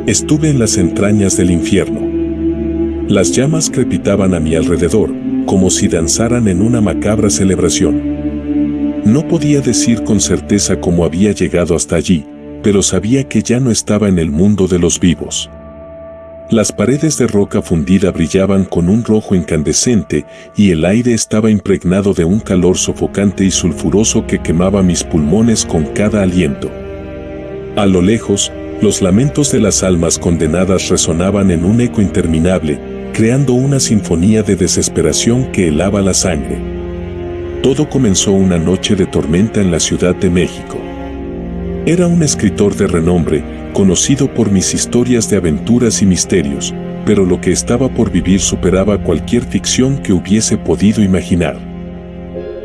Estuve en las entrañas del infierno. Las llamas crepitaban a mi alrededor, como si danzaran en una macabra celebración. No podía decir con certeza cómo había llegado hasta allí, pero sabía que ya no estaba en el mundo de los vivos. Las paredes de roca fundida brillaban con un rojo incandescente y el aire estaba impregnado de un calor sofocante y sulfuroso que quemaba mis pulmones con cada aliento. A lo lejos, los lamentos de las almas condenadas resonaban en un eco interminable, creando una sinfonía de desesperación que helaba la sangre. Todo comenzó una noche de tormenta en la Ciudad de México. Era un escritor de renombre, conocido por mis historias de aventuras y misterios, pero lo que estaba por vivir superaba cualquier ficción que hubiese podido imaginar.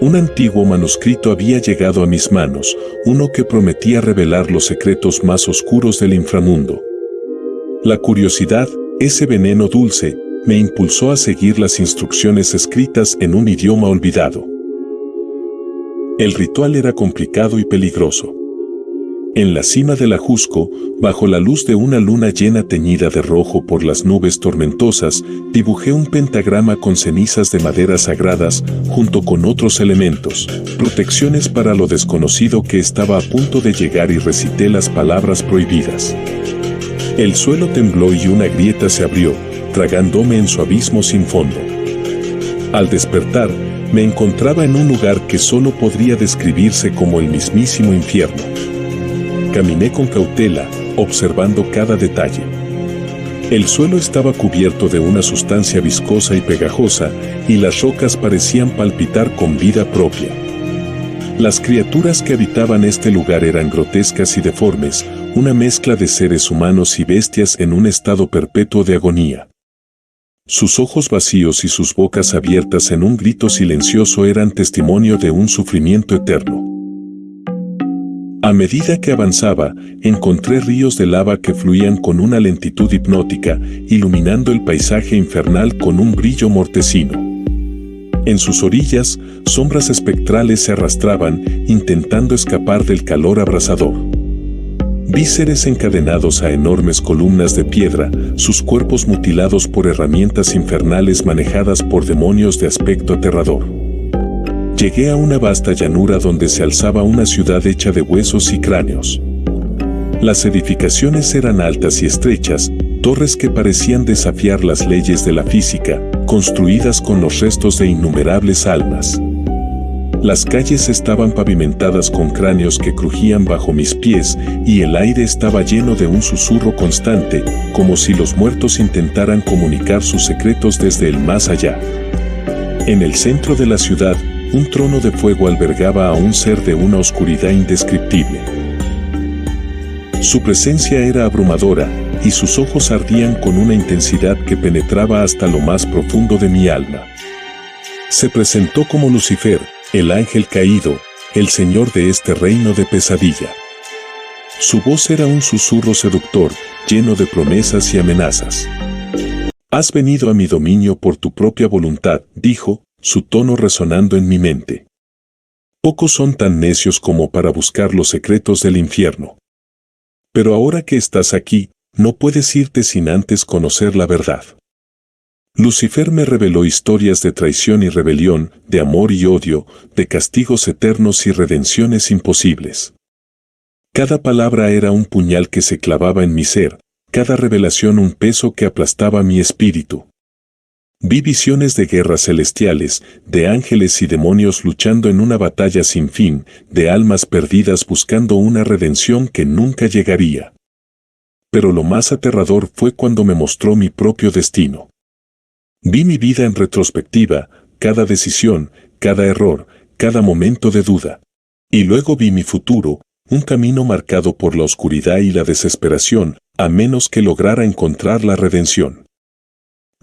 Un antiguo manuscrito había llegado a mis manos, uno que prometía revelar los secretos más oscuros del inframundo. La curiosidad, ese veneno dulce, me impulsó a seguir las instrucciones escritas en un idioma olvidado. El ritual era complicado y peligroso. En la cima del Ajusco, bajo la luz de una luna llena teñida de rojo por las nubes tormentosas, dibujé un pentagrama con cenizas de maderas sagradas, junto con otros elementos, protecciones para lo desconocido que estaba a punto de llegar, y recité las palabras prohibidas. El suelo tembló y una grieta se abrió, tragándome en su abismo sin fondo. Al despertar, me encontraba en un lugar que solo podría describirse como el mismísimo infierno. Caminé con cautela, observando cada detalle. El suelo estaba cubierto de una sustancia viscosa y pegajosa, y las rocas parecían palpitar con vida propia. Las criaturas que habitaban este lugar eran grotescas y deformes, una mezcla de seres humanos y bestias en un estado perpetuo de agonía. Sus ojos vacíos y sus bocas abiertas en un grito silencioso eran testimonio de un sufrimiento eterno. A medida que avanzaba, encontré ríos de lava que fluían con una lentitud hipnótica, iluminando el paisaje infernal con un brillo mortecino. En sus orillas, sombras espectrales se arrastraban, intentando escapar del calor abrasador. Vi seres encadenados a enormes columnas de piedra, sus cuerpos mutilados por herramientas infernales manejadas por demonios de aspecto aterrador. Llegué a una vasta llanura donde se alzaba una ciudad hecha de huesos y cráneos. Las edificaciones eran altas y estrechas, torres que parecían desafiar las leyes de la física, construidas con los restos de innumerables almas. Las calles estaban pavimentadas con cráneos que crujían bajo mis pies, y el aire estaba lleno de un susurro constante, como si los muertos intentaran comunicar sus secretos desde el más allá. En el centro de la ciudad, un trono de fuego albergaba a un ser de una oscuridad indescriptible. Su presencia era abrumadora, y sus ojos ardían con una intensidad que penetraba hasta lo más profundo de mi alma. Se presentó como Lucifer, el ángel caído, el señor de este reino de pesadilla. Su voz era un susurro seductor, lleno de promesas y amenazas. «Has venido a mi dominio por tu propia voluntad», dijo, su tono resonando en mi mente. «Pocos son tan necios como para buscar los secretos del infierno. Pero ahora que estás aquí, no puedes irte sin antes conocer la verdad». Lucifer me reveló historias de traición y rebelión, de amor y odio, de castigos eternos y redenciones imposibles. Cada palabra era un puñal que se clavaba en mi ser, cada revelación un peso que aplastaba mi espíritu. Vi visiones de guerras celestiales, de ángeles y demonios luchando en una batalla sin fin, de almas perdidas buscando una redención que nunca llegaría. Pero lo más aterrador fue cuando me mostró mi propio destino. Vi mi vida en retrospectiva, cada decisión, cada error, cada momento de duda. Y luego vi mi futuro, un camino marcado por la oscuridad y la desesperación, a menos que lograra encontrar la redención.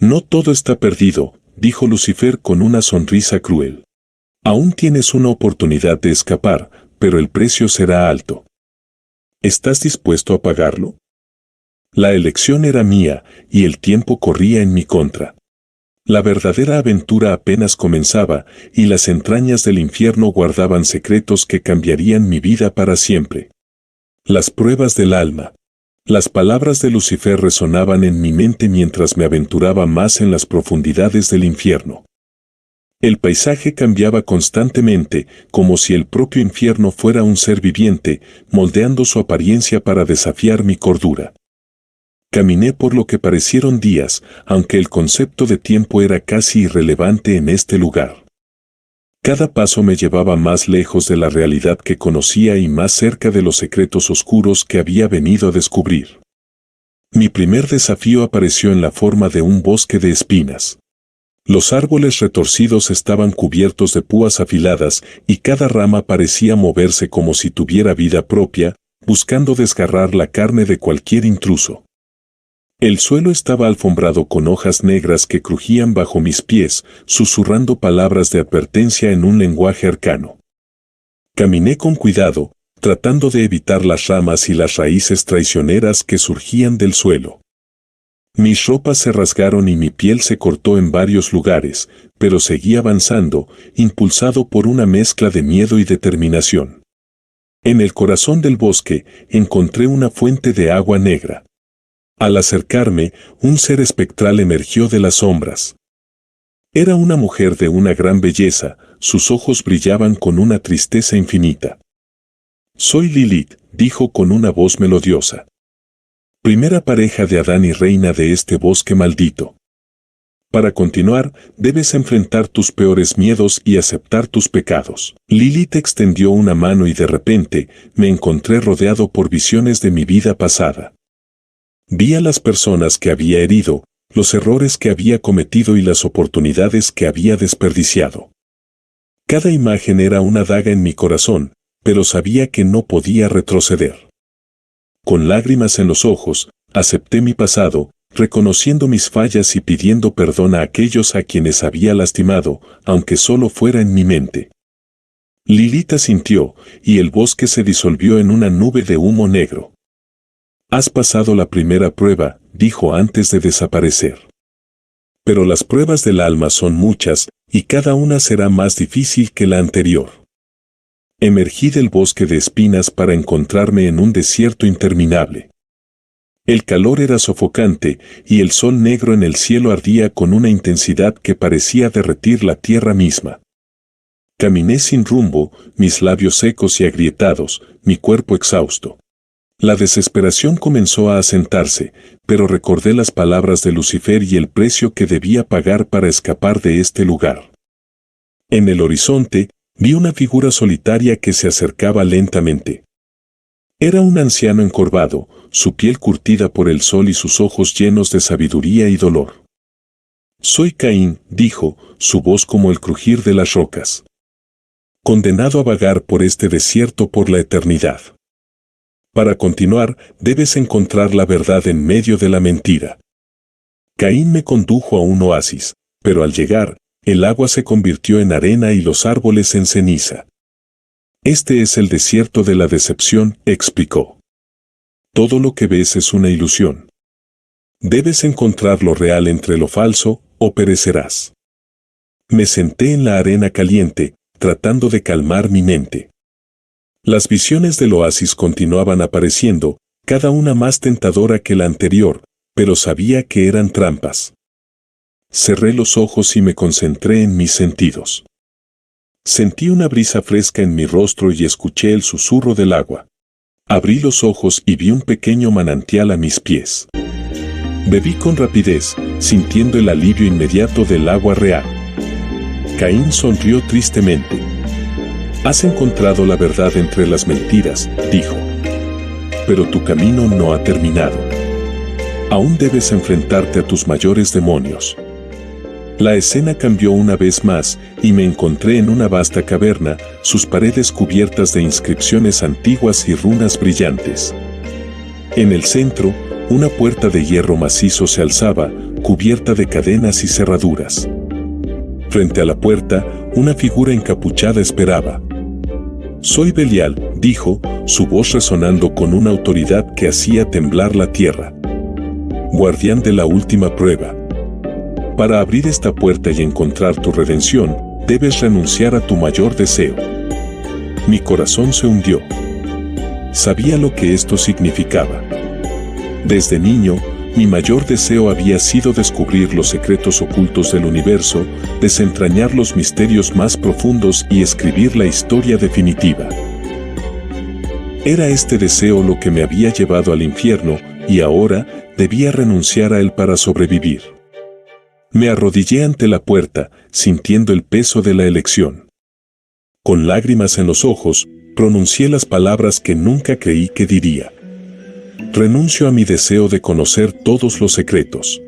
«No todo está perdido», dijo Lucifer con una sonrisa cruel. «Aún tienes una oportunidad de escapar, pero el precio será alto. ¿Estás dispuesto a pagarlo?» La elección era mía, y el tiempo corría en mi contra. La verdadera aventura apenas comenzaba, y las entrañas del infierno guardaban secretos que cambiarían mi vida para siempre. Las pruebas del alma. Las palabras de Lucifer resonaban en mi mente mientras me aventuraba más en las profundidades del infierno. El paisaje cambiaba constantemente, como si el propio infierno fuera un ser viviente, moldeando su apariencia para desafiar mi cordura. Caminé por lo que parecieron días, aunque el concepto de tiempo era casi irrelevante en este lugar. Cada paso me llevaba más lejos de la realidad que conocía y más cerca de los secretos oscuros que había venido a descubrir. Mi primer desafío apareció en la forma de un bosque de espinas. Los árboles retorcidos estaban cubiertos de púas afiladas y cada rama parecía moverse como si tuviera vida propia, buscando desgarrar la carne de cualquier intruso. El suelo estaba alfombrado con hojas negras que crujían bajo mis pies, susurrando palabras de advertencia en un lenguaje arcano. Caminé con cuidado, tratando de evitar las ramas y las raíces traicioneras que surgían del suelo. Mis ropas se rasgaron y mi piel se cortó en varios lugares, pero seguí avanzando, impulsado por una mezcla de miedo y determinación. En el corazón del bosque encontré una fuente de agua negra. Al acercarme, un ser espectral emergió de las sombras. Era una mujer de una gran belleza, sus ojos brillaban con una tristeza infinita. «Soy Lilith», dijo con una voz melodiosa. «Primera pareja de Adán y reina de este bosque maldito. Para continuar, debes enfrentar tus peores miedos y aceptar tus pecados». Lilith extendió una mano y de repente, me encontré rodeado por visiones de mi vida pasada. Vi a las personas que había herido, los errores que había cometido y las oportunidades que había desperdiciado. Cada imagen era una daga en mi corazón, pero sabía que no podía retroceder. Con lágrimas en los ojos, acepté mi pasado, reconociendo mis fallas y pidiendo perdón a aquellos a quienes había lastimado, aunque solo fuera en mi mente. Lilith asintió, y el bosque se disolvió en una nube de humo negro. «Has pasado la primera prueba», dijo antes de desaparecer. «Pero las pruebas del alma son muchas, y cada una será más difícil que la anterior». Emergí del bosque de espinas para encontrarme en un desierto interminable. El calor era sofocante, y el sol negro en el cielo ardía con una intensidad que parecía derretir la tierra misma. Caminé sin rumbo, mis labios secos y agrietados, mi cuerpo exhausto. La desesperación comenzó a asentarse, pero recordé las palabras de Lucifer y el precio que debía pagar para escapar de este lugar. En el horizonte, vi una figura solitaria que se acercaba lentamente. Era un anciano encorvado, su piel curtida por el sol y sus ojos llenos de sabiduría y dolor. «Soy Caín», dijo, su voz como el crujir de las rocas. «Condenado a vagar por este desierto por la eternidad. Para continuar, debes encontrar la verdad en medio de la mentira». Caín me condujo a un oasis, pero al llegar, el agua se convirtió en arena y los árboles en ceniza. «Este es el desierto de la decepción», explicó. «Todo lo que ves es una ilusión. Debes encontrar lo real entre lo falso, o perecerás». Me senté en la arena caliente, tratando de calmar mi mente. Las visiones del oasis continuaban apareciendo, cada una más tentadora que la anterior, pero sabía que eran trampas. Cerré los ojos y me concentré en mis sentidos. Sentí una brisa fresca en mi rostro y escuché el susurro del agua. Abrí los ojos y vi un pequeño manantial a mis pies. Bebí con rapidez, sintiendo el alivio inmediato del agua real. Caín sonrió tristemente. «Has encontrado la verdad entre las mentiras», dijo. «Pero tu camino no ha terminado. Aún debes enfrentarte a tus mayores demonios». La escena cambió una vez más, y me encontré en una vasta caverna, sus paredes cubiertas de inscripciones antiguas y runas brillantes. En el centro, una puerta de hierro macizo se alzaba, cubierta de cadenas y cerraduras. Frente a la puerta, una figura encapuchada esperaba. «Soy Belial», dijo, su voz resonando con una autoridad que hacía temblar la tierra. «Guardián de la última prueba. Para abrir esta puerta y encontrar tu redención, debes renunciar a tu mayor deseo». Mi corazón se hundió. Sabía lo que esto significaba. Desde niño, mi mayor deseo había sido descubrir los secretos ocultos del universo, desentrañar los misterios más profundos y escribir la historia definitiva. Era este deseo lo que me había llevado al infierno, y ahora debía renunciar a él para sobrevivir. Me arrodillé ante la puerta, sintiendo el peso de la elección. Con lágrimas en los ojos, pronuncié las palabras que nunca creí que diría. Renuncio a mi deseo de conocer todos los secretos.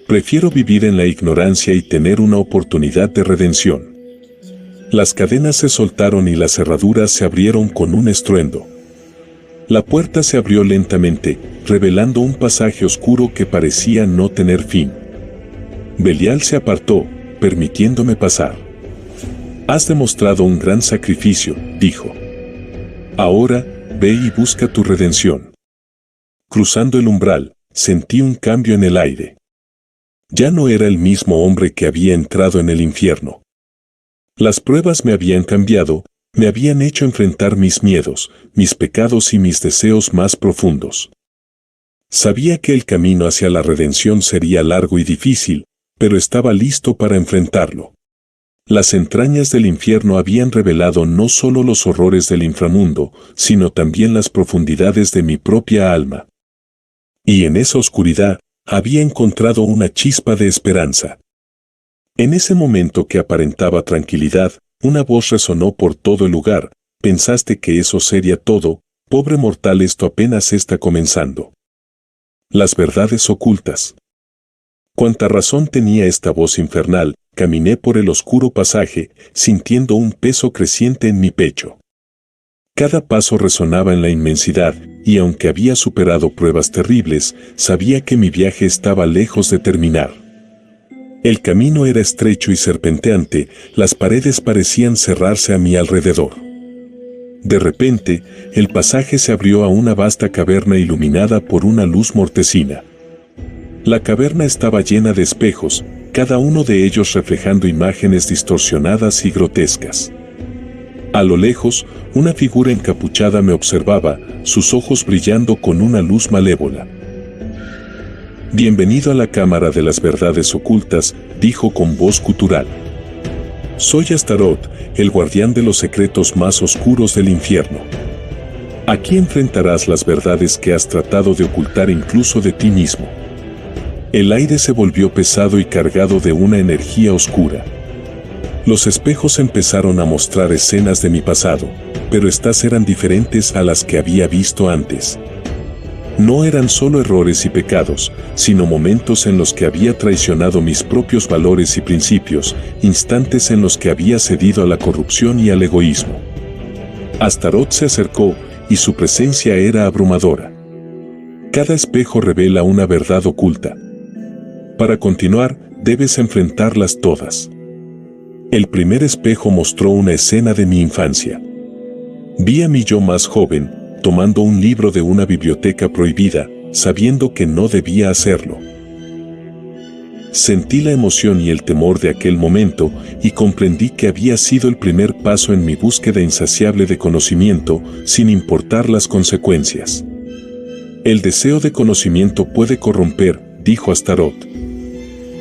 Prefiero vivir en la ignorancia y tener una oportunidad de redención. Las cadenas se soltaron y las cerraduras se abrieron con un estruendo. La puerta se abrió lentamente, revelando un pasaje oscuro que parecía no tener fin. Belial se apartó, permitiéndome pasar. Has demostrado un gran sacrificio, dijo. Ahora, ve y busca tu redención. Cruzando el umbral, sentí un cambio en el aire. Ya no era el mismo hombre que había entrado en el infierno. Las pruebas me habían cambiado, me habían hecho enfrentar mis miedos, mis pecados y mis deseos más profundos. Sabía que el camino hacia la redención sería largo y difícil, pero estaba listo para enfrentarlo. Las entrañas del infierno habían revelado no solo los horrores del inframundo, sino también las profundidades de mi propia alma. Y en esa oscuridad, había encontrado una chispa de esperanza. En ese momento que aparentaba tranquilidad, una voz resonó por todo el lugar. ¿Pensaste que eso sería todo? Pobre mortal, esto apenas está comenzando. Las verdades ocultas. Cuánta razón tenía esta voz infernal. Caminé por el oscuro pasaje, sintiendo un peso creciente en mi pecho. Cada paso resonaba en la inmensidad, y aunque había superado pruebas terribles, sabía que mi viaje estaba lejos de terminar. El camino era estrecho y serpenteante, las paredes parecían cerrarse a mi alrededor. De repente, el pasaje se abrió a una vasta caverna iluminada por una luz mortecina. La caverna estaba llena de espejos, cada uno de ellos reflejando imágenes distorsionadas y grotescas. A lo lejos, una figura encapuchada me observaba, sus ojos brillando con una luz malévola. Bienvenido a la Cámara de las Verdades Ocultas, dijo con voz gutural. Soy Astaroth, el guardián de los secretos más oscuros del infierno. Aquí enfrentarás las verdades que has tratado de ocultar incluso de ti mismo. El aire se volvió pesado y cargado de una energía oscura. Los espejos empezaron a mostrar escenas de mi pasado, pero estas eran diferentes a las que había visto antes. No eran solo errores y pecados, sino momentos en los que había traicionado mis propios valores y principios, instantes en los que había cedido a la corrupción y al egoísmo. Astaroth se acercó, y su presencia era abrumadora. Cada espejo revela una verdad oculta. Para continuar, debes enfrentarlas todas. El primer espejo mostró una escena de mi infancia. Vi a mi yo más joven, tomando un libro de una biblioteca prohibida, sabiendo que no debía hacerlo. Sentí la emoción y el temor de aquel momento y comprendí que había sido el primer paso en mi búsqueda insaciable de conocimiento, sin importar las consecuencias. El deseo de conocimiento puede corromper, dijo Astaroth.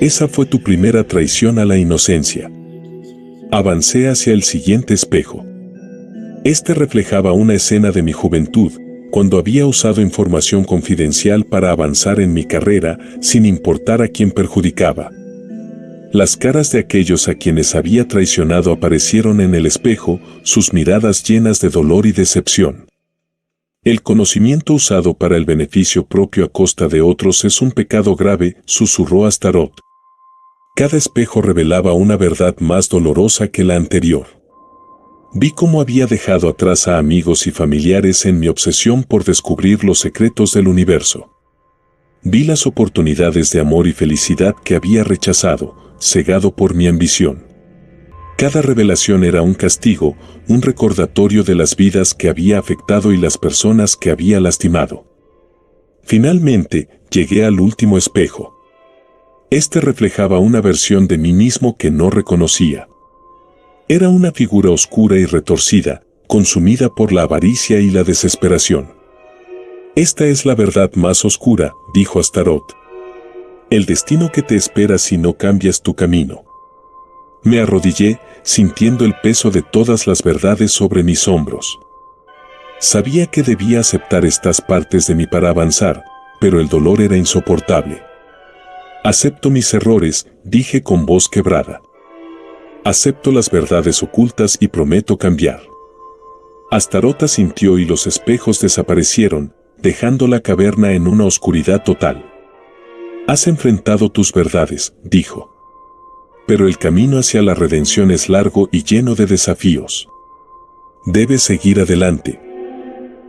Esa fue tu primera traición a la inocencia. Avancé hacia el siguiente espejo. Este reflejaba una escena de mi juventud, cuando había usado información confidencial para avanzar en mi carrera, sin importar a quién perjudicaba. Las caras de aquellos a quienes había traicionado aparecieron en el espejo, sus miradas llenas de dolor y decepción. El conocimiento usado para el beneficio propio a costa de otros es un pecado grave, susurró Astaroth. Cada espejo revelaba una verdad más dolorosa que la anterior. Vi cómo había dejado atrás a amigos y familiares en mi obsesión por descubrir los secretos del universo. Vi las oportunidades de amor y felicidad que había rechazado, cegado por mi ambición. Cada revelación era un castigo, un recordatorio de las vidas que había afectado y las personas que había lastimado. Finalmente, llegué al último espejo. Este reflejaba una versión de mí mismo que no reconocía. Era una figura oscura y retorcida, consumida por la avaricia y la desesperación. Esta es la verdad más oscura, dijo Astaroth. El destino que te espera si no cambias tu camino. Me arrodillé, sintiendo el peso de todas las verdades sobre mis hombros. Sabía que debía aceptar estas partes de mí para avanzar, pero el dolor era insoportable. Acepto mis errores, dije con voz quebrada. Acepto las verdades ocultas y prometo cambiar. Astaroth asintió y los espejos desaparecieron, dejando la caverna en una oscuridad total. Has enfrentado tus verdades, dijo. Pero el camino hacia la redención es largo y lleno de desafíos. Debes seguir adelante.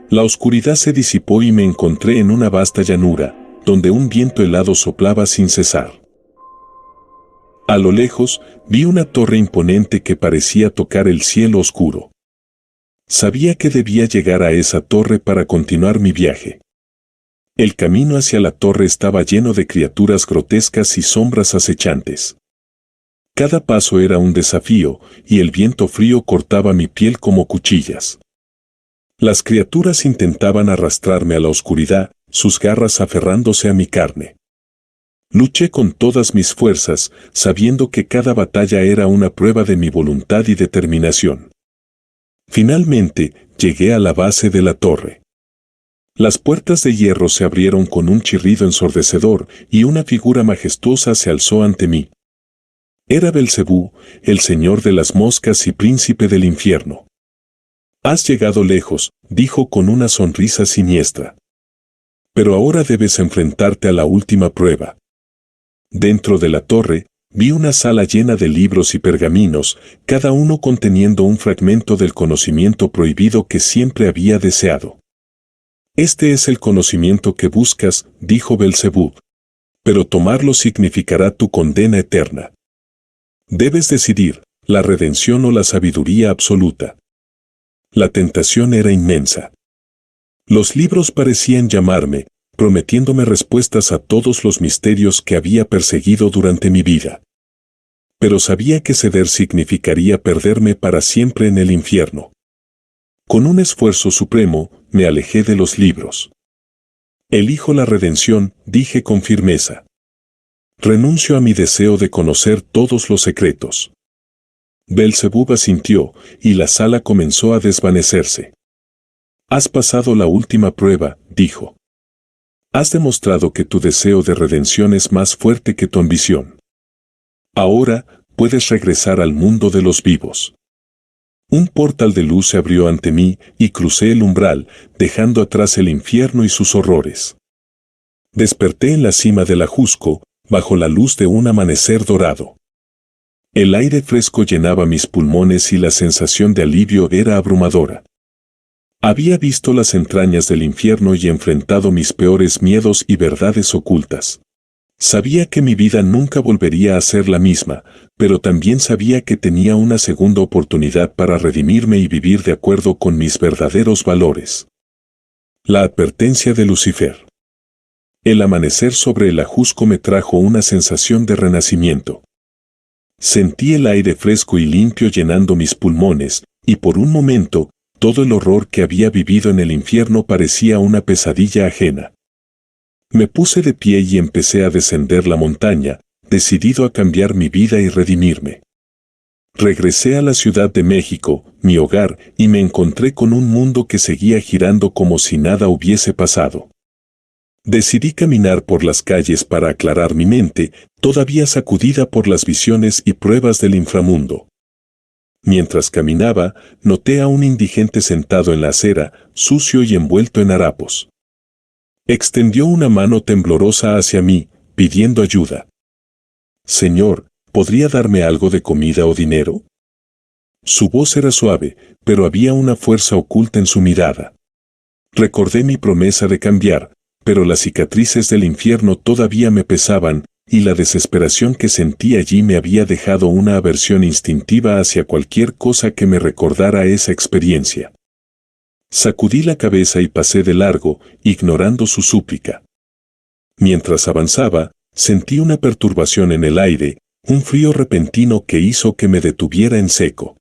La oscuridad se disipó y me encontré en una vasta llanura, donde un viento helado soplaba sin cesar. A lo lejos, vi una torre imponente que parecía tocar el cielo oscuro. Sabía que debía llegar a esa torre para continuar mi viaje. El camino hacia la torre estaba lleno de criaturas grotescas y sombras acechantes. Cada paso era un desafío, y el viento frío cortaba mi piel como cuchillas. Las criaturas intentaban arrastrarme a la oscuridad, sus garras aferrándose a mi carne. Luché con todas mis fuerzas, sabiendo que cada batalla era una prueba de mi voluntad y determinación. Finalmente, llegué a la base de la torre. Las puertas de hierro se abrieron con un chirrido ensordecedor y una figura majestuosa se alzó ante mí. Era Belcebú, el señor de las moscas y príncipe del infierno. Has llegado lejos, dijo con una sonrisa siniestra. Pero ahora debes enfrentarte a la última prueba. Dentro de la torre, vi una sala llena de libros y pergaminos, cada uno conteniendo un fragmento del conocimiento prohibido que siempre había deseado. Este es el conocimiento que buscas, dijo Belcebú. Pero tomarlo significará tu condena eterna. Debes decidir, la redención o la sabiduría absoluta. La tentación era inmensa. Los libros parecían llamarme, prometiéndome respuestas a todos los misterios que había perseguido durante mi vida. Pero sabía que ceder significaría perderme para siempre en el infierno. Con un esfuerzo supremo, me alejé de los libros. Elijo la redención, dije con firmeza. Renuncio a mi deseo de conocer todos los secretos. Belcebú asintió, y la sala comenzó a desvanecerse. Has pasado la última prueba, dijo. Has demostrado que tu deseo de redención es más fuerte que tu ambición. Ahora, puedes regresar al mundo de los vivos. Un portal de luz se abrió ante mí y crucé el umbral, dejando atrás el infierno y sus horrores. Desperté en la cima del Ajusco, bajo la luz de un amanecer dorado. El aire fresco llenaba mis pulmones y la sensación de alivio era abrumadora. Había visto las entrañas del infierno y enfrentado mis peores miedos y verdades ocultas. Sabía que mi vida nunca volvería a ser la misma, pero también sabía que tenía una segunda oportunidad para redimirme y vivir de acuerdo con mis verdaderos valores. La advertencia de Lucifer. El amanecer sobre el Ajusco me trajo una sensación de renacimiento. Sentí el aire fresco y limpio llenando mis pulmones, y por un momento, todo el horror que había vivido en el infierno parecía una pesadilla ajena. Me puse de pie y empecé a descender la montaña, decidido a cambiar mi vida y redimirme. Regresé a la Ciudad de México, mi hogar, y me encontré con un mundo que seguía girando como si nada hubiese pasado. Decidí caminar por las calles para aclarar mi mente, todavía sacudida por las visiones y pruebas del inframundo. Mientras caminaba, noté a un indigente sentado en la acera, sucio y envuelto en harapos. Extendió una mano temblorosa hacia mí, pidiendo ayuda. Señor, ¿podría darme algo de comida o dinero? Su voz era suave, pero había una fuerza oculta en su mirada. Recordé mi promesa de cambiar, pero las cicatrices del infierno todavía me pesaban, y la desesperación que sentí allí me había dejado una aversión instintiva hacia cualquier cosa que me recordara esa experiencia. Sacudí la cabeza y pasé de largo, ignorando su súplica. Mientras avanzaba, sentí una perturbación en el aire, un frío repentino que hizo que me detuviera en seco.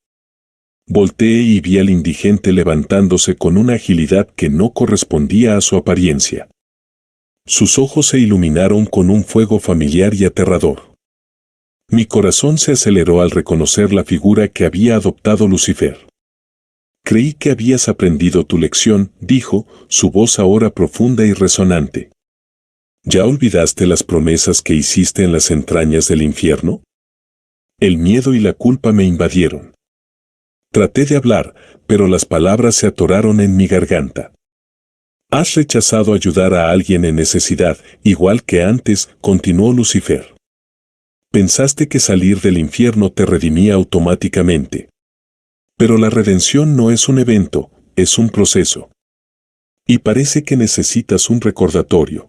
Volteé y vi al indigente levantándose con una agilidad que no correspondía a su apariencia. Sus ojos se iluminaron con un fuego familiar y aterrador. Mi corazón se aceleró al reconocer la figura que había adoptado Lucifer. Creí que habías aprendido tu lección, dijo, su voz ahora profunda y resonante. ¿Ya olvidaste las promesas que hiciste en las entrañas del infierno? El miedo y la culpa me invadieron. Traté de hablar, pero las palabras se atoraron en mi garganta. Has rechazado ayudar a alguien en necesidad, igual que antes, continuó Lucifer. Pensaste que salir del infierno te redimía automáticamente. Pero la redención no es un evento, es un proceso. Y parece que necesitas un recordatorio.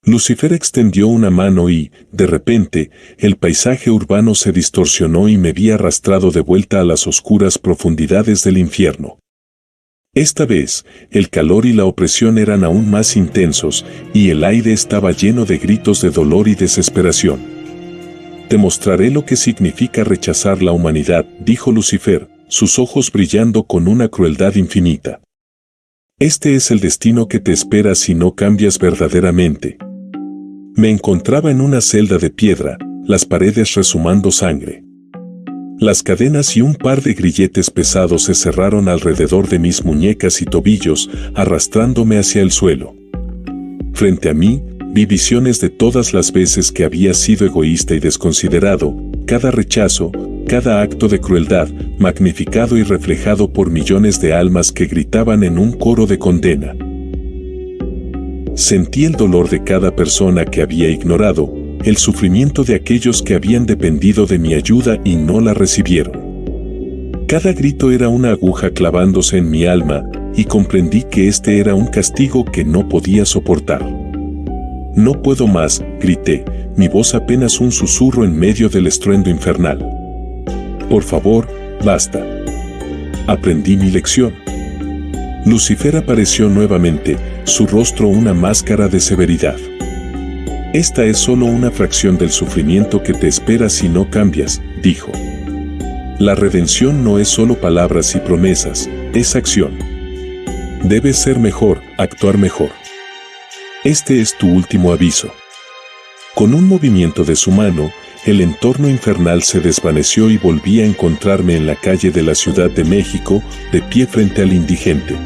Lucifer extendió una mano y, de repente, el paisaje urbano se distorsionó y me vi arrastrado de vuelta a las oscuras profundidades del infierno. Esta vez, el calor y la opresión eran aún más intensos, y el aire estaba lleno de gritos de dolor y desesperación. Te mostraré lo que significa rechazar la humanidad, dijo Lucifer, sus ojos brillando con una crueldad infinita. Este es el destino que te espera si no cambias verdaderamente. Me encontraba en una celda de piedra, las paredes resumando sangre. Las cadenas y un par de grilletes pesados se cerraron alrededor de mis muñecas y tobillos, arrastrándome hacia el suelo. Frente a mí, vi visiones de todas las veces que había sido egoísta y desconsiderado, cada rechazo, cada acto de crueldad, magnificado y reflejado por millones de almas que gritaban en un coro de condena. Sentí el dolor de cada persona que había ignorado, el sufrimiento de aquellos que habían dependido de mi ayuda y no la recibieron. Cada grito era una aguja clavándose en mi alma, y comprendí que este era un castigo que no podía soportar. No puedo más, grité, mi voz apenas un susurro en medio del estruendo infernal. Por favor, basta. Aprendí mi lección. Lucifer apareció nuevamente, su rostro una máscara de severidad. Esta es solo una fracción del sufrimiento que te espera si no cambias, dijo. La redención no es solo palabras y promesas, es acción. Debes ser mejor, actuar mejor. Este es tu último aviso. Con un movimiento de su mano, el entorno infernal se desvaneció y volví a encontrarme en la calle de la Ciudad de México, de pie frente al indigente.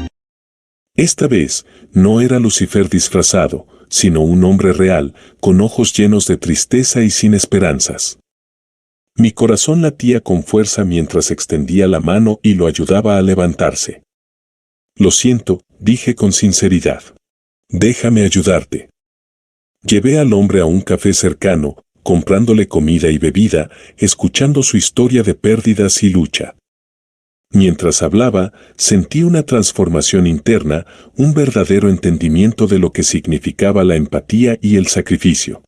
Esta vez, no era Lucifer disfrazado, sino un hombre real, con ojos llenos de tristeza y sin esperanzas. Mi corazón latía con fuerza mientras extendía la mano y lo ayudaba a levantarse. Lo siento, dije con sinceridad. Déjame ayudarte. Llevé al hombre a un café cercano, comprándole comida y bebida, escuchando su historia de pérdidas y lucha. Mientras hablaba, sentí una transformación interna, un verdadero entendimiento de lo que significaba la empatía y el sacrificio.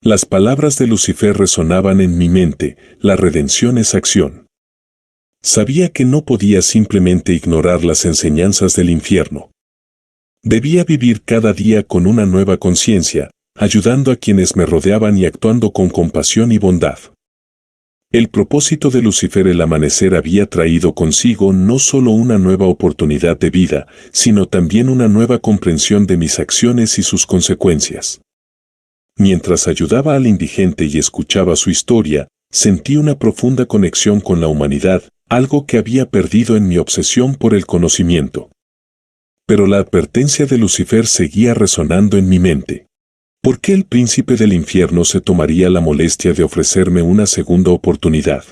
Las palabras de Lucifer resonaban en mi mente, la redención es acción. Sabía que no podía simplemente ignorar las enseñanzas del infierno. Debía vivir cada día con una nueva conciencia, ayudando a quienes me rodeaban y actuando con compasión y bondad. El propósito de Lucifer el amanecer había traído consigo no solo una nueva oportunidad de vida, sino también una nueva comprensión de mis acciones y sus consecuencias. Mientras ayudaba al indigente y escuchaba su historia, sentí una profunda conexión con la humanidad, algo que había perdido en mi obsesión por el conocimiento. Pero la advertencia de Lucifer seguía resonando en mi mente. ¿Por qué el príncipe del infierno se tomaría la molestia de ofrecerme una segunda oportunidad?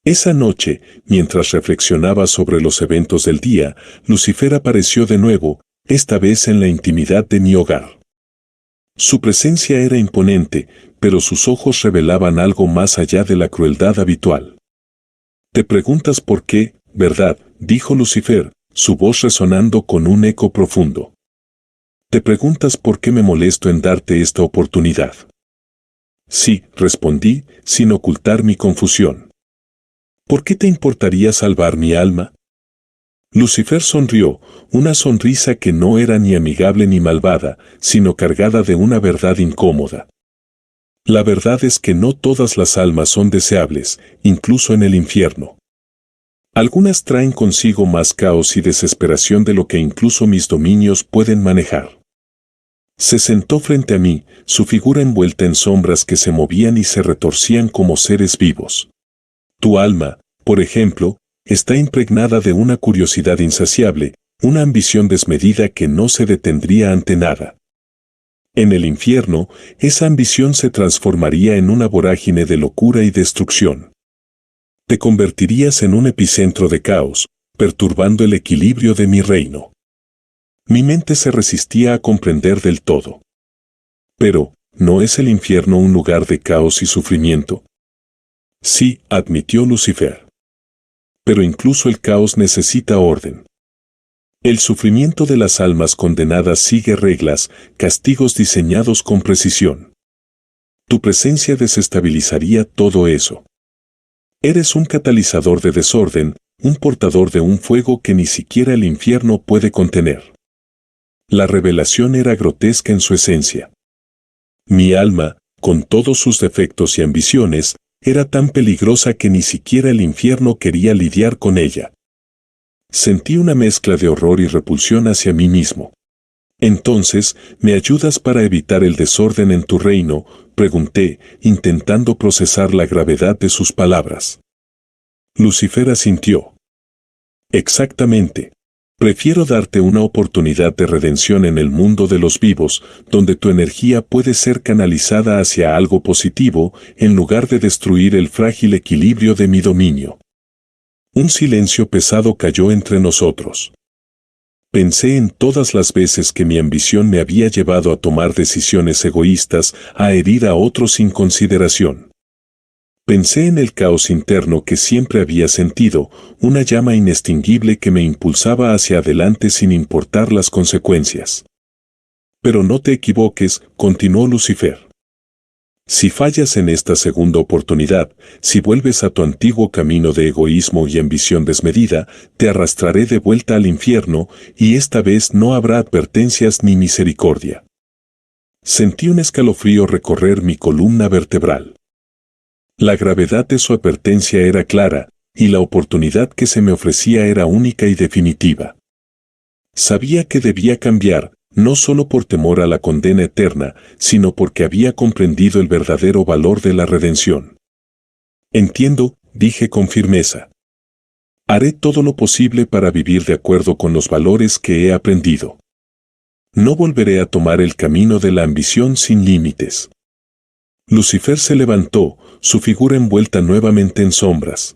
Esa noche, mientras reflexionaba sobre los eventos del día, Lucifer apareció de nuevo, esta vez en la intimidad de mi hogar. Su presencia era imponente, pero sus ojos revelaban algo más allá de la crueldad habitual. Te preguntas por qué, ¿verdad?, dijo Lucifer, su voz resonando con un eco profundo. Te preguntas por qué me molesto en darte esta oportunidad. Sí, respondí, sin ocultar mi confusión. ¿Por qué te importaría salvar mi alma? Lucifer sonrió, una sonrisa que no era ni amigable ni malvada, sino cargada de una verdad incómoda. La verdad es que no todas las almas son deseables, incluso en el infierno. Algunas traen consigo más caos y desesperación de lo que incluso mis dominios pueden manejar. Se sentó frente a mí, su figura envuelta en sombras que se movían y se retorcían como seres vivos. Tu alma, por ejemplo, está impregnada de una curiosidad insaciable, una ambición desmedida que no se detendría ante nada. En el infierno, esa ambición se transformaría en una vorágine de locura y destrucción. Te convertirías en un epicentro de caos, perturbando el equilibrio de mi reino. Mi mente se resistía a comprender del todo. Pero, ¿no es el infierno un lugar de caos y sufrimiento? Sí, admitió Lucifer. Pero incluso el caos necesita orden. El sufrimiento de las almas condenadas sigue reglas, castigos diseñados con precisión. Tu presencia desestabilizaría todo eso. Eres un catalizador de desorden, un portador de un fuego que ni siquiera el infierno puede contener. La revelación era grotesca en su esencia. Mi alma, con todos sus defectos y ambiciones, era tan peligrosa que ni siquiera el infierno quería lidiar con ella. Sentí una mezcla de horror y repulsión hacia mí mismo. Entonces, ¿me ayudas para evitar el desorden en tu reino?, pregunté, intentando procesar la gravedad de sus palabras. Lucifer asintió. Exactamente. Prefiero darte una oportunidad de redención en el mundo de los vivos, donde tu energía puede ser canalizada hacia algo positivo, en lugar de destruir el frágil equilibrio de mi dominio. Un silencio pesado cayó entre nosotros. Pensé en todas las veces que mi ambición me había llevado a tomar decisiones egoístas, a herir a otros sin consideración. Pensé en el caos interno que siempre había sentido, una llama inextinguible que me impulsaba hacia adelante sin importar las consecuencias. Pero no te equivoques, continuó Lucifer. Si fallas en esta segunda oportunidad, si vuelves a tu antiguo camino de egoísmo y ambición desmedida, te arrastraré de vuelta al infierno, y esta vez no habrá advertencias ni misericordia. Sentí un escalofrío recorrer mi columna vertebral. La gravedad de su advertencia era clara, y la oportunidad que se me ofrecía era única y definitiva. Sabía que debía cambiar, no solo por temor a la condena eterna, sino porque había comprendido el verdadero valor de la redención. Entiendo, dije con firmeza. Haré todo lo posible para vivir de acuerdo con los valores que he aprendido. No volveré a tomar el camino de la ambición sin límites. Lucifer se levantó, su figura envuelta nuevamente en sombras.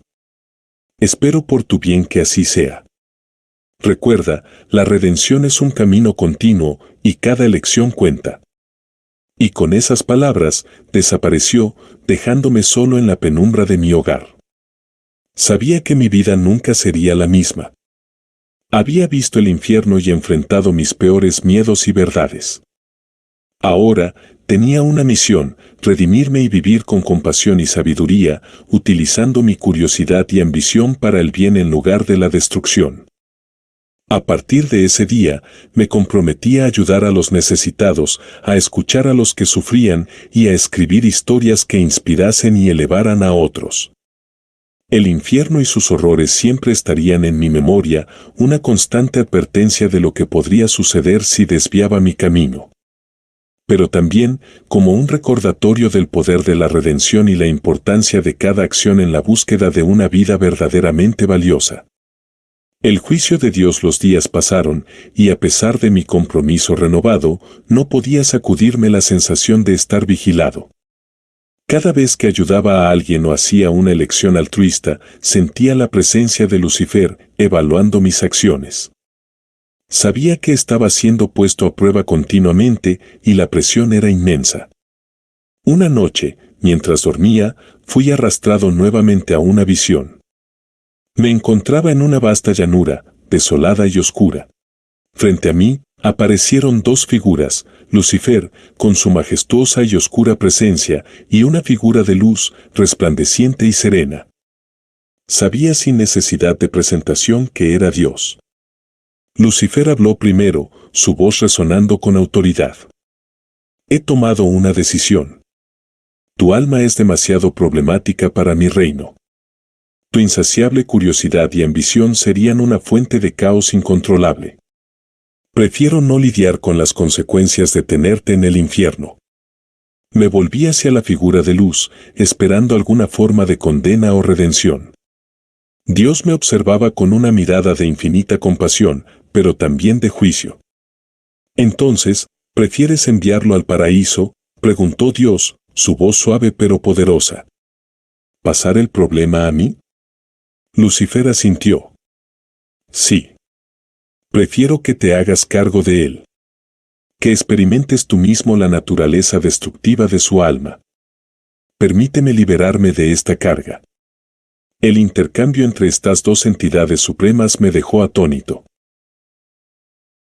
Espero por tu bien que así sea. Recuerda, la redención es un camino continuo, y cada elección cuenta. Y con esas palabras, desapareció, dejándome solo en la penumbra de mi hogar. Sabía que mi vida nunca sería la misma. Había visto el infierno y enfrentado mis peores miedos y verdades. Ahora, tenía una misión, redimirme y vivir con compasión y sabiduría, utilizando mi curiosidad y ambición para el bien en lugar de la destrucción. A partir de ese día, me comprometí a ayudar a los necesitados, a escuchar a los que sufrían y a escribir historias que inspirasen y elevaran a otros. El infierno y sus horrores siempre estarían en mi memoria, una constante advertencia de lo que podría suceder si desviaba mi camino. Pero también, como un recordatorio del poder de la redención y la importancia de cada acción en la búsqueda de una vida verdaderamente valiosa. El juicio de Dios. Los días pasaron, y a pesar de mi compromiso renovado, no podía sacudirme la sensación de estar vigilado. Cada vez que ayudaba a alguien o hacía una elección altruista, sentía la presencia de Lucifer, evaluando mis acciones. Sabía que estaba siendo puesto a prueba continuamente, y la presión era inmensa. Una noche, mientras dormía, fui arrastrado nuevamente a una visión. Me encontraba en una vasta llanura, desolada y oscura. Frente a mí, aparecieron dos figuras, Lucifer, con su majestuosa y oscura presencia, y una figura de luz, resplandeciente y serena. Sabía sin necesidad de presentación que era Dios. Lucifer habló primero, su voz resonando con autoridad. He tomado una decisión. Tu alma es demasiado problemática para mi reino. Tu insaciable curiosidad y ambición serían una fuente de caos incontrolable. Prefiero no lidiar con las consecuencias de tenerte en el infierno. Me volví hacia la figura de luz, esperando alguna forma de condena o redención. Dios me observaba con una mirada de infinita compasión, pero también de juicio. Entonces, ¿prefieres enviarlo al paraíso?, preguntó Dios, su voz suave pero poderosa. ¿Pasar el problema a mí? Lucifer asintió. Sí. Prefiero que te hagas cargo de él. Que experimentes tú mismo la naturaleza destructiva de su alma. Permíteme liberarme de esta carga. El intercambio entre estas dos entidades supremas me dejó atónito.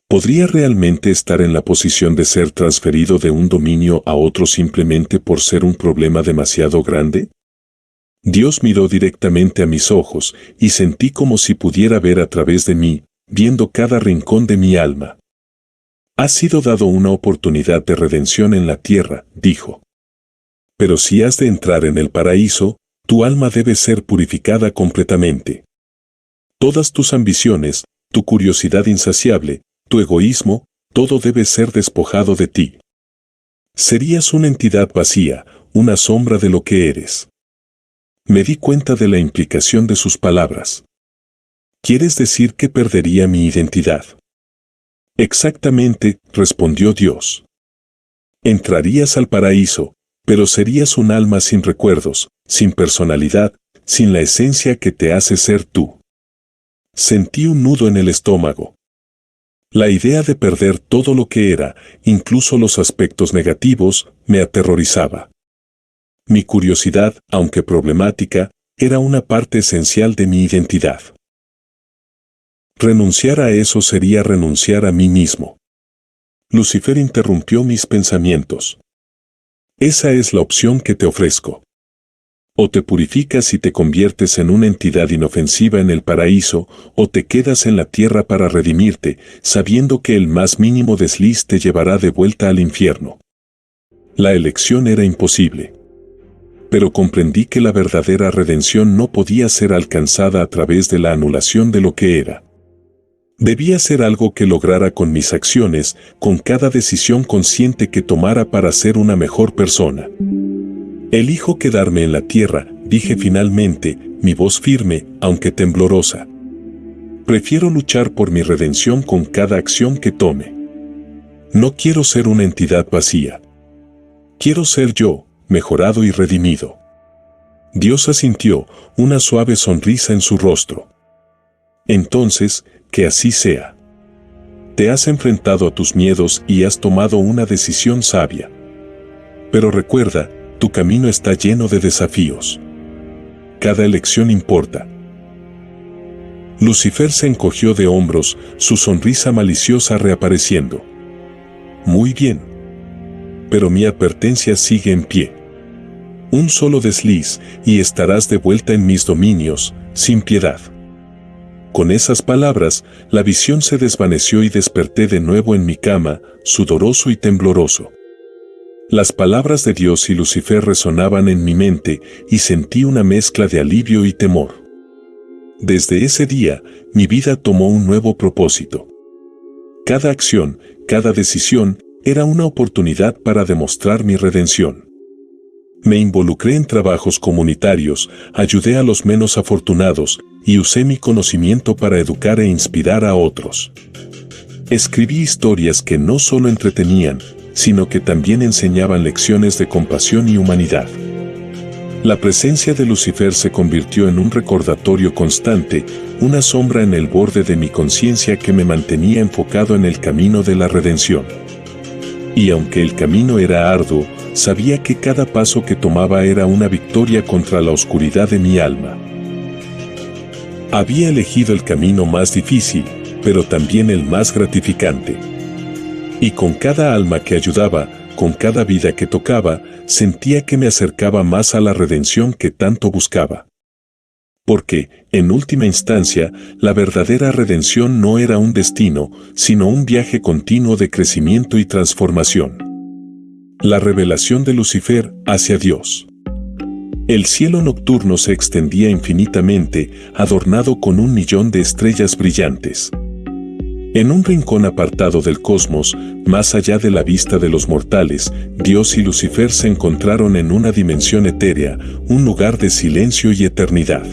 ¿Podría realmente estar en la posición de ser transferido de un dominio a otro simplemente por ser un problema demasiado grande? Dios miró directamente a mis ojos y sentí como si pudiera ver a través de mí, viendo cada rincón de mi alma. Has sido dado una oportunidad de redención en la tierra, dijo. Pero si has de entrar en el paraíso, tu alma debe ser purificada completamente. Todas tus ambiciones, tu curiosidad insaciable, tu egoísmo, todo debe ser despojado de ti. Serías una entidad vacía, una sombra de lo que eres. Me di cuenta de la implicación de sus palabras. ¿Quieres decir que perdería mi identidad? Exactamente, respondió Dios. Entrarías al paraíso, pero serías un alma sin recuerdos, sin personalidad, sin la esencia que te hace ser tú. Sentí un nudo en el estómago. La idea de perder todo lo que era, incluso los aspectos negativos, me aterrorizaba. Mi curiosidad, aunque problemática, era una parte esencial de mi identidad. Renunciar a eso sería renunciar a mí mismo. Lucifer interrumpió mis pensamientos. Esa es la opción que te ofrezco. O te purificas y te conviertes en una entidad inofensiva en el paraíso, o te quedas en la tierra para redimirte, sabiendo que el más mínimo desliz te llevará de vuelta al infierno. La elección era imposible. Pero comprendí que la verdadera redención no podía ser alcanzada a través de la anulación de lo que era. Debía ser algo que lograra con mis acciones, con cada decisión consciente que tomara para ser una mejor persona. Elijo quedarme en la tierra, dije finalmente, mi voz firme, aunque temblorosa. Prefiero luchar por mi redención con cada acción que tome. No quiero ser una entidad vacía. Quiero ser yo, mejorado y redimido. Dios asintió, una suave sonrisa en su rostro. Entonces, que así sea. Te has enfrentado a tus miedos y has tomado una decisión sabia. Pero recuerda, tu camino está lleno de desafíos. Cada elección importa. Lucifer se encogió de hombros, su sonrisa maliciosa reapareciendo. Muy bien. Pero mi advertencia sigue en pie. Un solo desliz, y estarás de vuelta en mis dominios, sin piedad. Con esas palabras, la visión se desvaneció y desperté de nuevo en mi cama, sudoroso y tembloroso. Las palabras de Dios y Lucifer resonaban en mi mente y sentí una mezcla de alivio y temor. Desde ese día, mi vida tomó un nuevo propósito. Cada acción, cada decisión, era una oportunidad para demostrar mi redención. Me involucré en trabajos comunitarios, ayudé a los menos afortunados y usé mi conocimiento para educar e inspirar a otros. Escribí historias que no solo entretenían, sino que también enseñaban lecciones de compasión y humanidad. La presencia de Lucifer se convirtió en un recordatorio constante, una sombra en el borde de mi conciencia que me mantenía enfocado en el camino de la redención. Y aunque el camino era arduo, sabía que cada paso que tomaba era una victoria contra la oscuridad de mi alma. Había elegido el camino más difícil, pero también el más gratificante. Y con cada alma que ayudaba, con cada vida que tocaba, sentía que me acercaba más a la redención que tanto buscaba. Porque, en última instancia, la verdadera redención no era un destino, sino un viaje continuo de crecimiento y transformación. La revelación de Lucifer hacia Dios. El cielo nocturno se extendía infinitamente, adornado con 1.000.000 de estrellas brillantes. En un rincón apartado del cosmos, más allá de la vista de los mortales, Dios y Lucifer se encontraron en una dimensión etérea, un lugar de silencio y eternidad.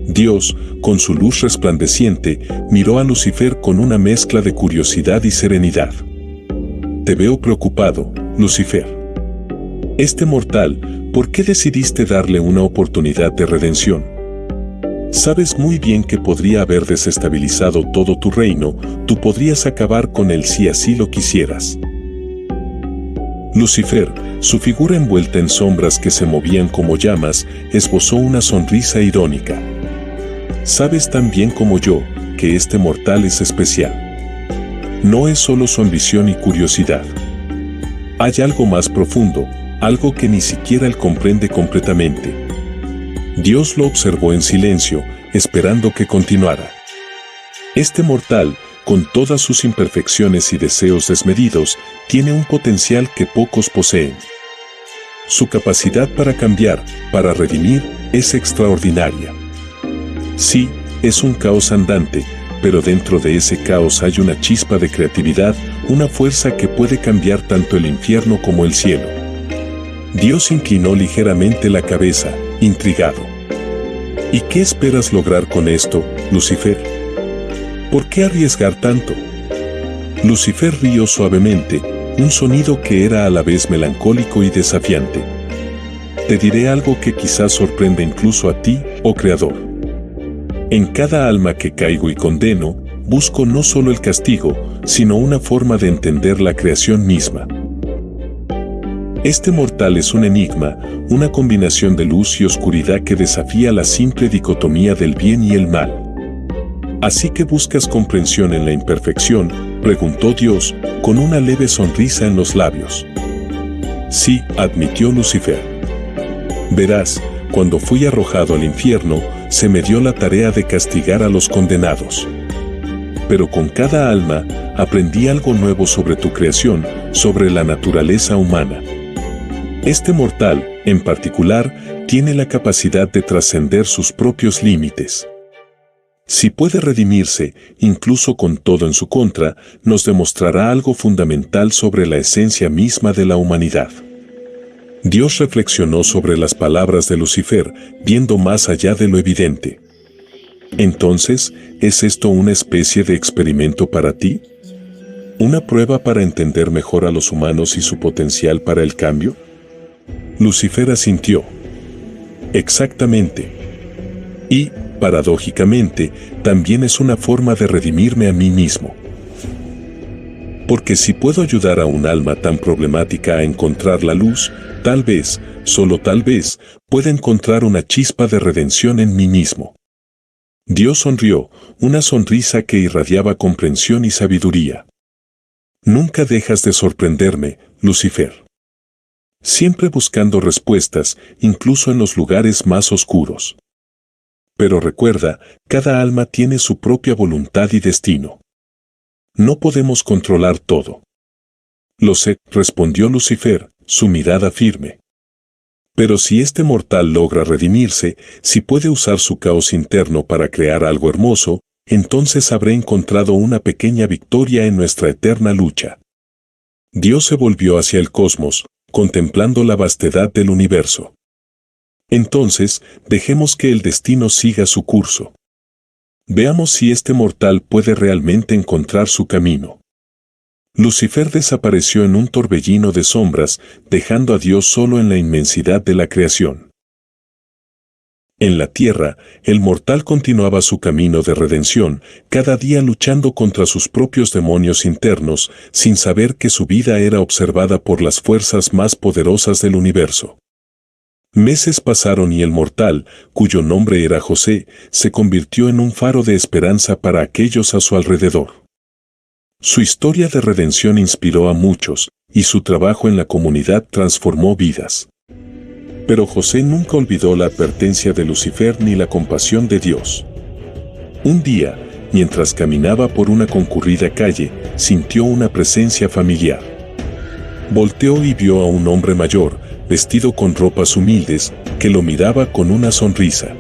Dios, con su luz resplandeciente, miró a Lucifer con una mezcla de curiosidad y serenidad. «Te veo preocupado, Lucifer. Este mortal, ¿por qué decidiste darle una oportunidad de redención? Sabes muy bien que podría haber desestabilizado todo tu reino, tú podrías acabar con él si así lo quisieras». Lucifer, su figura envuelta en sombras que se movían como llamas, esbozó una sonrisa irónica. «Sabes tan bien como yo que este mortal es especial. No es solo su ambición y curiosidad. Hay algo más profundo, algo que ni siquiera él comprende completamente». Dios lo observó en silencio, esperando que continuara. Este mortal, con todas sus imperfecciones y deseos desmedidos, tiene un potencial que pocos poseen. Su capacidad para cambiar, para redimir, es extraordinaria. Sí, es un caos andante, pero dentro de ese caos hay una chispa de creatividad, una fuerza que puede cambiar tanto el infierno como el cielo. Dios inclinó ligeramente la cabeza, intrigado. ¿Y qué esperas lograr con esto, Lucifer? ¿Por qué arriesgar tanto? Lucifer rió suavemente, un sonido que era a la vez melancólico y desafiante. Te diré algo que quizás sorprenda incluso a ti, oh Creador. En cada alma que caigo y condeno, busco no solo el castigo, sino una forma de entender la creación misma. Este mortal es un enigma, una combinación de luz y oscuridad que desafía la simple dicotomía del bien y el mal. ¿Así que buscas comprensión en la imperfección?, preguntó Dios, con una leve sonrisa en los labios. Sí, admitió Lucifer. Verás, cuando fui arrojado al infierno, se me dio la tarea de castigar a los condenados. Pero con cada alma, aprendí algo nuevo sobre tu creación, sobre la naturaleza humana. Este mortal, en particular, tiene la capacidad de trascender sus propios límites. Si puede redimirse, incluso con todo en su contra, nos demostrará algo fundamental sobre la esencia misma de la humanidad. Dios reflexionó sobre las palabras de Lucifer, viendo más allá de lo evidente. Entonces, ¿es esto una especie de experimento para ti? ¿Una prueba para entender mejor a los humanos y su potencial para el cambio? Lucifer asintió. Exactamente. Y, paradójicamente, también es una forma de redimirme a mí mismo. Porque si puedo ayudar a un alma tan problemática a encontrar la luz, tal vez, solo tal vez, pueda encontrar una chispa de redención en mí mismo. Dios sonrió, una sonrisa que irradiaba comprensión y sabiduría. Nunca dejas de sorprenderme, Lucifer. Siempre buscando respuestas, incluso en los lugares más oscuros. Pero recuerda, cada alma tiene su propia voluntad y destino. No podemos controlar todo. Lo sé, respondió Lucifer, su mirada firme. Pero si este mortal logra redimirse, si puede usar su caos interno para crear algo hermoso, entonces habré encontrado una pequeña victoria en nuestra eterna lucha. Dios se volvió hacia el cosmos, contemplando la vastedad del universo. Entonces, dejemos que el destino siga su curso. Veamos si este mortal puede realmente encontrar su camino. Lucifer desapareció en un torbellino de sombras, dejando a Dios solo en la inmensidad de la creación. En la tierra, el mortal continuaba su camino de redención, cada día luchando contra sus propios demonios internos, sin saber que su vida era observada por las fuerzas más poderosas del universo. Meses pasaron y el mortal, cuyo nombre era José, se convirtió en un faro de esperanza para aquellos a su alrededor. Su historia de redención inspiró a muchos, y su trabajo en la comunidad transformó vidas. Pero José nunca olvidó la advertencia de Lucifer ni la compasión de Dios. Un día, mientras caminaba por una concurrida calle, sintió una presencia familiar. Volteó y vio a un hombre mayor, vestido con ropas humildes, que lo miraba con una sonrisa.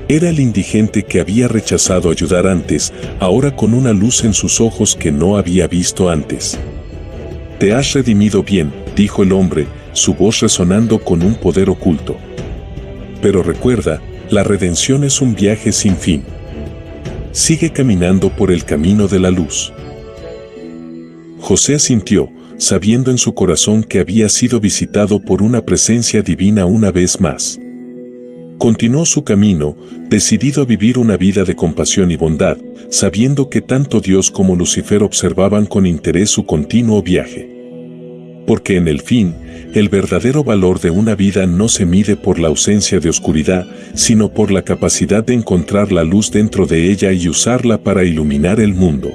Era el indigente que había rechazado ayudar antes, ahora con una luz en sus ojos que no había visto antes. «Te has redimido bien», dijo el hombre, su voz resonando con un poder oculto. «Pero recuerda, la redención es un viaje sin fin. Sigue caminando por el camino de la luz». José asintió, sabiendo en su corazón que había sido visitado por una presencia divina una vez más. Continuó su camino, decidido a vivir una vida de compasión y bondad, sabiendo que tanto Dios como Lucifer observaban con interés su continuo viaje. Porque en el fin, el verdadero valor de una vida no se mide por la ausencia de oscuridad, sino por la capacidad de encontrar la luz dentro de ella y usarla para iluminar el mundo.